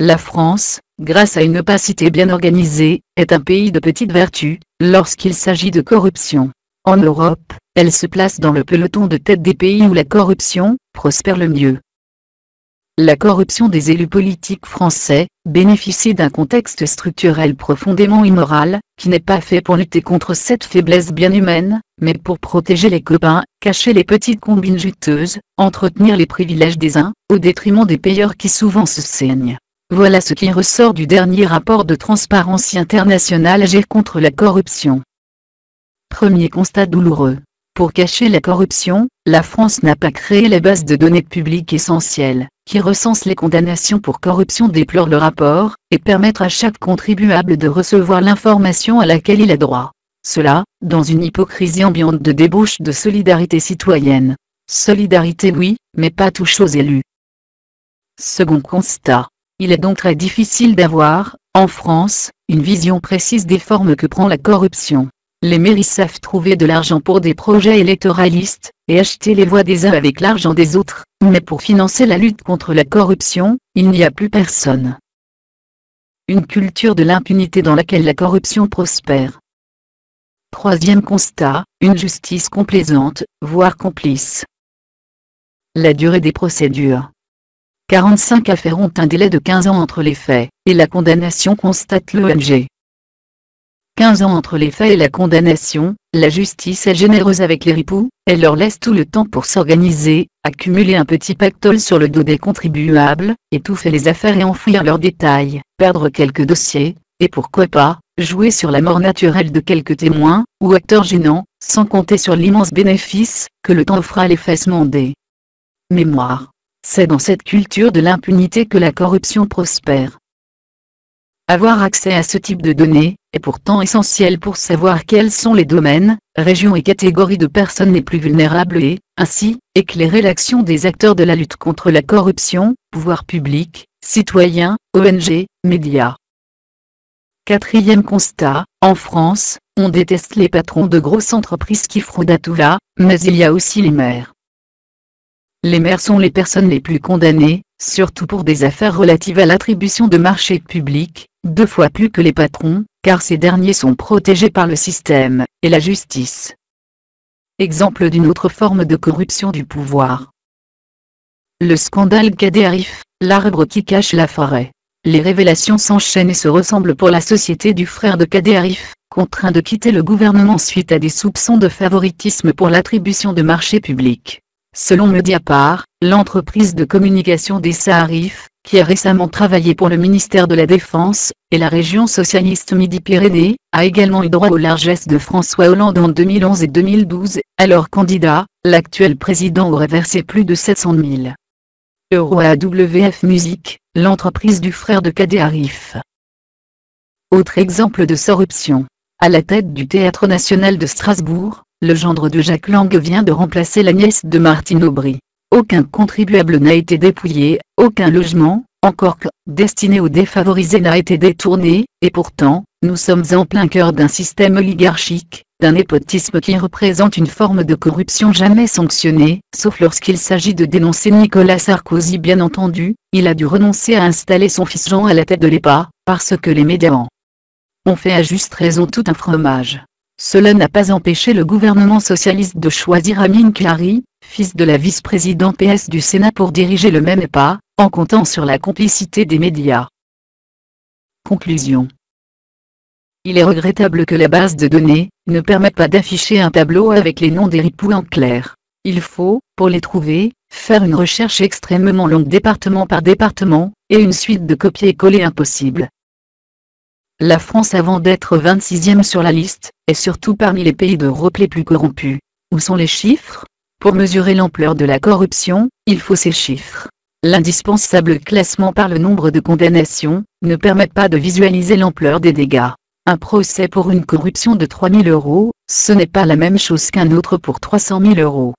La France, grâce à une opacité bien organisée, est un pays de petite vertu, lorsqu'il s'agit de corruption. En Europe, elle se place dans le peloton de tête des pays où la corruption prospère le mieux. La corruption des élus politiques français bénéficie d'un contexte structurel profondément immoral, qui n'est pas fait pour lutter contre cette faiblesse bien humaine, mais pour protéger les copains, cacher les petites combines juteuses, entretenir les privilèges des uns, au détriment des payeurs qui souvent se saignent. Voilà ce qui ressort du dernier rapport de Transparency International Agir contre la corruption. Premier constat douloureux. Pour cacher la corruption, la France n'a pas créé la base de données publiques essentielle, qui recense les condamnations pour corruption, déplore le rapport, et permettre à chaque contribuable de recevoir l'information à laquelle il a droit. Cela, dans une hypocrisie ambiante de débauche de solidarité citoyenne. Solidarité oui, mais pas touche aux élus. Second constat. Il est donc très difficile d'avoir, en France, une vision précise des formes que prend la corruption. Les mairies savent trouver de l'argent pour des projets électoralistes, et acheter les voix des uns avec l'argent des autres, mais pour financer la lutte contre la corruption, il n'y a plus personne. Une culture de l'impunité dans laquelle la corruption prospère. Troisième constat, une justice complaisante, voire complice. La durée des procédures. 45 affaires ont un délai de 15 ans entre les faits et la condamnation, constate l'ONG. 15 ans entre les faits et la condamnation, la justice est généreuse avec les ripoux, elle leur laisse tout le temps pour s'organiser, accumuler un petit pactole sur le dos des contribuables, étouffer les affaires et enfouir leurs détails, perdre quelques dossiers, et pourquoi pas, jouer sur la mort naturelle de quelques témoins, ou acteurs gênants, sans compter sur l'immense bénéfice que le temps offre à l'effacement des mémoires. C'est dans cette culture de l'impunité que la corruption prospère. Avoir accès à ce type de données est pourtant essentiel pour savoir quels sont les domaines, régions et catégories de personnes les plus vulnérables et, ainsi, éclairer l'action des acteurs de la lutte contre la corruption, pouvoirs publics, citoyens, ONG, médias. Quatrième constat, en France, on déteste les patrons de grosses entreprises qui fraudent à tout va, mais il y a aussi les maires. Les maires sont les personnes les plus condamnées, surtout pour des affaires relatives à l'attribution de marchés publics, 2 fois plus que les patrons, car ces derniers sont protégés par le système et la justice. Exemple d'une autre forme de corruption du pouvoir. Le scandale Cadet Arif, l'arbre qui cache la forêt. Les révélations s'enchaînent et se ressemblent pour la société du frère de Cadet Arif, contraint de quitter le gouvernement suite à des soupçons de favoritisme pour l'attribution de marchés publics. Selon Mediapart, l'entreprise de communication d'Essa Arif, qui a récemment travaillé pour le ministère de la Défense et la région socialiste Midi-Pyrénées, a également eu droit aux largesses de François Hollande en 2011 et 2012, alors candidat. L'actuel président aurait versé plus de 700 000 € à AWF Music, l'entreprise du frère de Cadet Arif. Autre exemple de corruption. À la tête du Théâtre National de Strasbourg, le gendre de Jacques Lang vient de remplacer la nièce de Martine Aubry. Aucun contribuable n'a été dépouillé, aucun logement, encore que, destiné aux défavorisés n'a été détourné, et pourtant, nous sommes en plein cœur d'un système oligarchique, d'un népotisme qui représente une forme de corruption jamais sanctionnée, sauf lorsqu'il s'agit de dénoncer Nicolas Sarkozy bien entendu, il a dû renoncer à installer son fils Jean à la tête de l'EPA, parce que les médias en ont fait à juste raison tout un fromage. Cela n'a pas empêché le gouvernement socialiste de choisir Amin Khari, fils de la vice-présidente PS du Sénat pour diriger le même EPA, en comptant sur la complicité des médias. Conclusion. Il est regrettable que la base de données ne permette pas d'afficher un tableau avec les noms des ripoux en clair. Il faut, pour les trouver, faire une recherche extrêmement longue département par département, et une suite de copier-coller impossible. La France, avant d'être 26e sur la liste, est surtout parmi les pays d'Europe les plus corrompus. Où sont les chiffres? Pour mesurer l'ampleur de la corruption, il faut ces chiffres. L'indispensable classement par le nombre de condamnations ne permet pas de visualiser l'ampleur des dégâts. Un procès pour une corruption de 3 000 €, ce n'est pas la même chose qu'un autre pour 300 000 €.